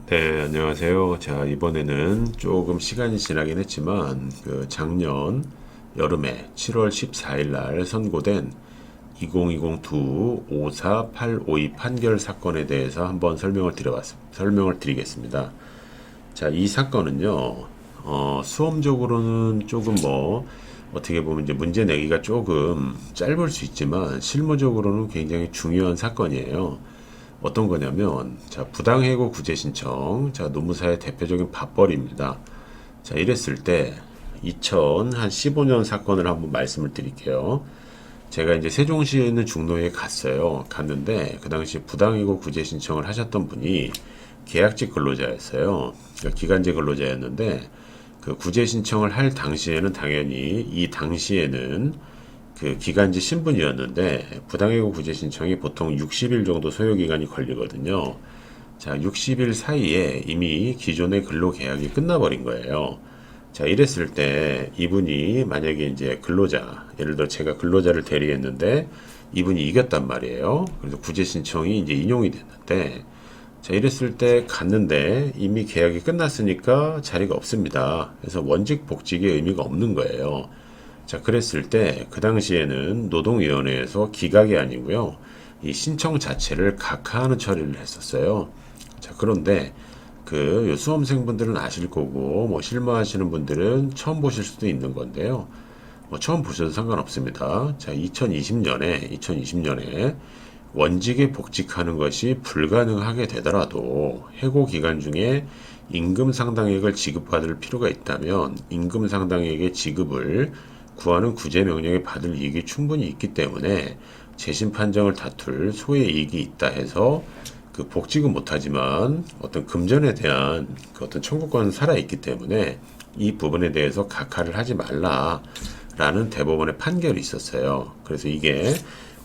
네, 안녕하세요. 자, 이번에는 조금 시간이 지나긴 했지만, 작년 여름에 7월 14일 날 선고된 2020두 54852 판결 사건에 대해서 한번 설명을 드리겠습니다. 자, 이 사건은요, 수험적으로는 조금 어떻게 보면 이제 문제 내기가 조금 짧을 수 있지만, 실무적으로는 굉장히 중요한 사건이에요. 어떤 거냐면, 자, 부당해고 구제 신청. 자, 노무사의 대표적인 밥벌이입니다. 자, 이랬을 때 2015년 사건을 한번 말씀을 드릴게요. 제가 이제 세종시에 있는 중노에 갔어요. 갔는데 그 당시 부당해고 구제 신청을 하셨던 분이 계약직 근로자였어요. 그러니까 기간제 근로자였는데 그 구제 신청을 할 당시에는 당연히 이 당시에는 그 기간제 신분이었는데 부당해고 구제 신청이 보통 60일 정도 소요 기간이 걸리거든요. 자, 60일 사이에 이미 기존의 근로 계약이 끝나버린 거예요. 자, 이랬을 때 이분이 만약에 이제 근로자, 예를 들어 제가 근로자를 대리했는데 이분이 이겼단 말이에요. 그래서 구제 신청이 이제 인용이 됐는데, 자, 이랬을 때 갔는데 이미 계약이 끝났으니까 자리가 없습니다. 그래서 원직 복직의 의미가 없는 거예요. 자, 그랬을 때 그 당시에는 노동위원회에서 기각이 아니고요. 이 신청 자체를 각하하는 처리를 했었어요. 자, 그런데 그 수험생분들은 아실 거고 뭐 실무하시는 분들은 처음 보실 수도 있는 건데요. 뭐 처음 보셔도 상관없습니다. 자, 2020년에 원직에 복직하는 것이 불가능하게 되더라도 해고 기간 중에 임금 상당액을 지급받을 필요가 있다면 임금 상당액의 지급을 구하는 구제 명령에 받을 이익이 충분히 있기 때문에 재심 판정을 다툴 소의 이익이 있다 해서 그 복직은 못하지만 어떤 금전에 대한 그 어떤 청구권은 살아있기 때문에 이 부분에 대해서 각하를 하지 말라라는 대법원의 판결이 있었어요. 그래서 이게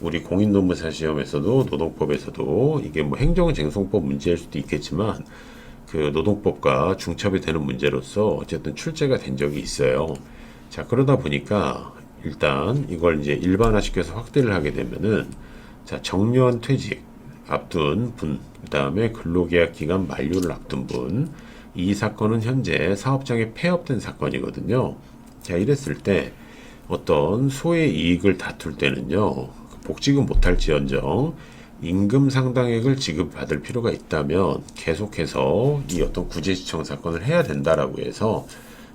우리 공인노무사 시험에서도 노동법에서도 이게 뭐 행정쟁송법 문제일 수도 있겠지만 그 노동법과 중첩이 되는 문제로서 어쨌든 출제가 된 적이 있어요. 자, 그러다 보니까 일단 이걸 이제 일반화시켜서 확대를 하게 되면은, 자, 정년 퇴직 앞둔 분, 그 다음에 근로계약 기간 만료를 앞둔 분, 이 사건은 현재 사업장에 폐업된 사건이거든요. 자, 이랬을 때 어떤 소의 이익을 다툴 때는요, 복직은 못할지언정 임금 상당액을 지급받을 필요가 있다면 계속해서 이 어떤 구제시청 사건을 해야 된다라고 해서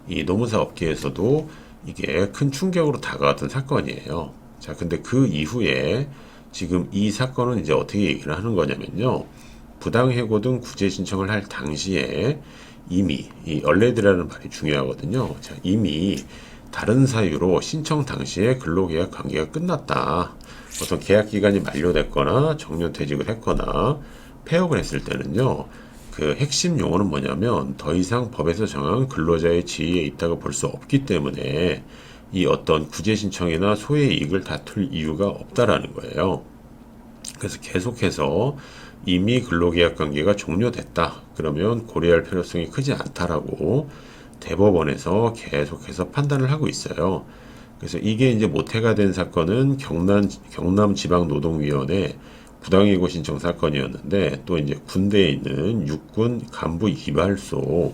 이 노무사 업계에서도 이게 큰 충격으로 다가왔던 사건이에요. 자, 근데 그 이후에 지금 이 사건은 이제 어떻게 얘기를 하는 거냐면요. 부당해고 등 구제 신청을 할 당시에 이미 이 얼레드라는 말이 중요하거든요. 자, 이미 다른 사유로 신청 당시에 근로계약 관계가 끝났다. 어떤 계약 기간이 만료됐거나 정년퇴직을 했거나 폐업을 했을 때는요. 그 핵심 용어는 뭐냐면 더 이상 법에서 정한 근로자의 지위에 있다고 볼 수 없기 때문에 이 어떤 구제 신청이나 소의 이익을 다툴 이유가 없다라는 거예요. 그래서 계속해서 이미 근로계약 관계가 종료됐다. 그러면 고려할 필요성이 크지 않다라고 대법원에서 계속해서 판단을 하고 있어요. 그래서 이게 이제 모태가 된 사건은 경남지방노동위원회 부당해고 신청 사건이었는데, 또 이제 군대에 있는 육군 간부 이발소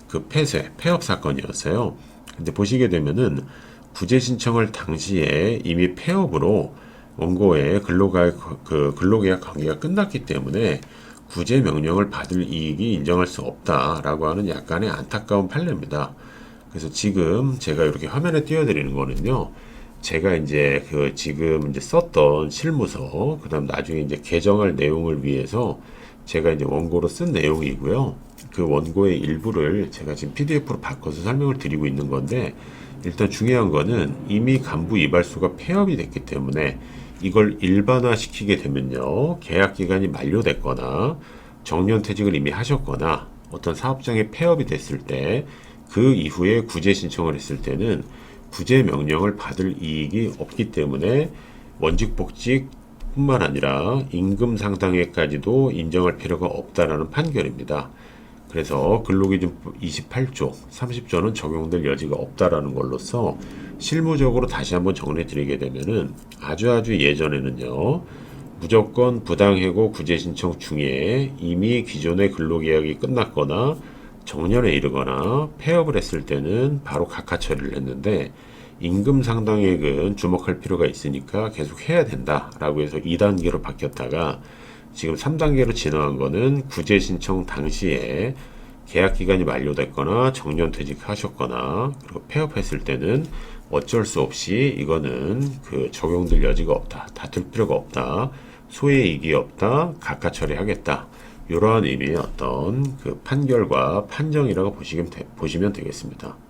그 폐업 사건이었어요. 근데 보시게 되면은 구제 신청을 당시에 이미 폐업으로 원고의 근로계약 관계가 끝났기 때문에 구제 명령을 받을 이익이 인정할 수 없다라고 하는 약간의 안타까운 판례입니다. 그래서 지금 제가 이렇게 화면에 띄워드리는 거는요. 제가 이제 그 지금 이제 썼던 실무서, 그 다음 나중에 이제 개정할 내용을 위해서 제가 이제 원고로 쓴 내용이고요. 그 원고의 일부를 제가 지금 PDF로 바꿔서 설명을 드리고 있는 건데, 일단 중요한 거는 이미 간부 이발소가 폐업이 됐기 때문에 이걸 일반화 시키게 되면요. 계약 기간이 만료됐거나 정년퇴직을 이미 하셨거나 어떤 사업장에 폐업이 됐을 때 그 이후에 구제 신청을 했을 때는 구제 명령을 받을 이익이 없기 때문에 원직 복직 뿐만 아니라 임금 상당액까지도 인정할 필요가 없다라는 판결입니다. 그래서 근로기준법 28조, 30조는 적용될 여지가 없다라는 걸로서 실무적으로 다시 한번 정리해 드리게 되면은 아주 예전에는요. 무조건 부당해고 구제 신청 중에 이미 기존의 근로계약이 끝났거나 정년에 이르거나 폐업을 했을 때는 바로 각하 처리를 했는데 임금 상당액은 주목할 필요가 있으니까 계속 해야 된다라고 해서 2단계로 바뀌었다가 지금 3단계로 진화한 거는 구제 신청 당시에 계약 기간이 만료됐거나 정년 퇴직하셨거나 그리고 폐업했을 때는 어쩔 수 없이 이거는 그 적용될 여지가 없다. 다툴 필요가 없다. 소의 이익이 없다. 각하 처리하겠다. 이러한 의미의 어떤 그 판결과 판정이라고 보시면 되겠습니다.